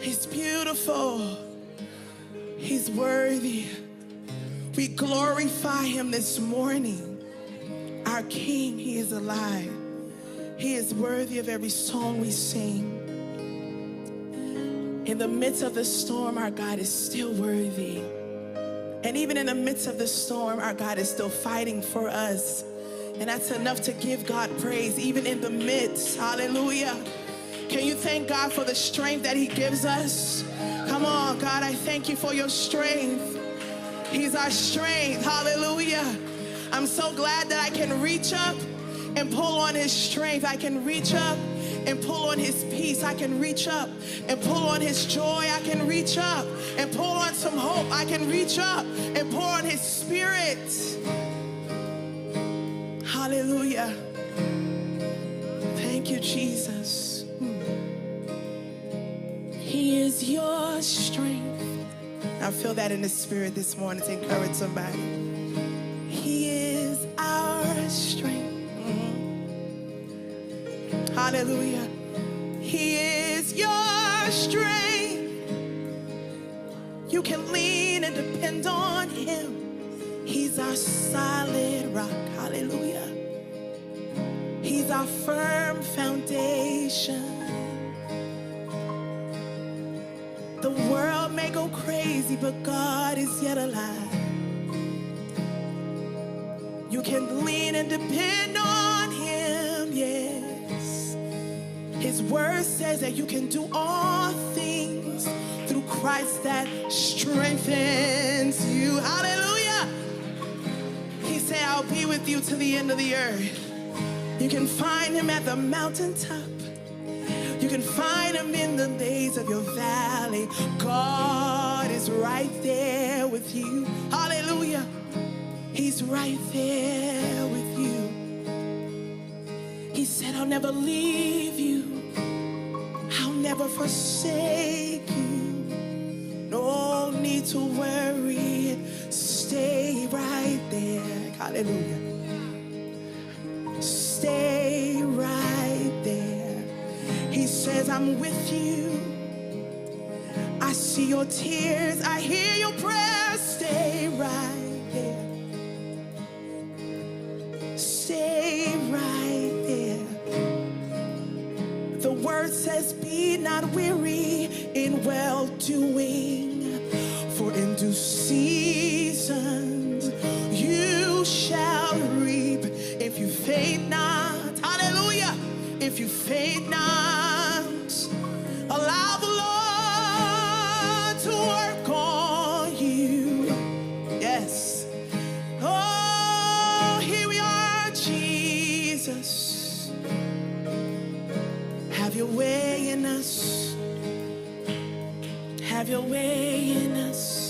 He's beautiful. He's worthy. We glorify him this morning. Our King, he is alive. He is worthy of every song we sing. In the midst of the storm, our God is still worthy. And even in the midst of the storm, our God is still fighting for us. And that's enough to give God praise, even in the midst. Hallelujah. Can you thank God for the strength that he gives us? Come on, God, I thank you for your strength. He's our strength. Hallelujah. I'm so glad that I can reach up and pull on his strength. I can reach up and pull on his peace. I can reach up and pull on his joy. I can reach up and pull on some hope. I can reach up and pour on his spirit. Hallelujah. Thank you, Jesus. He is your strength. I feel that in the spirit this morning to encourage somebody. He is our strength. Hallelujah. He is your strength. You can lean and depend on him. He's our solid rock. Hallelujah. He's our firm foundation. The world may go crazy, but God is yet alive. You can lean and depend on him, yes. His word says that you can do all things through Christ that strengthens you. Hallelujah. He said, I'll be with you to the end of the earth. You can find him at the mountaintop. You can find him in the days of your valley. God is right there with you. Hallelujah. He's right there with you. He said, I'll never leave you. I'll never forsake you. No need to worry. Stay right there. Hallelujah. Stay right there. He says, I'm with you. I see your tears. I hear your prayers. Stay right there. Stay right there. The word says, be not weary in well-doing, for in due seasons you shall reap if you faint not. Hallelujah. If you faint not, allow the Lord to work on you. Yes. Oh, here we are, Jesus. Have your way in us. Have your way in us.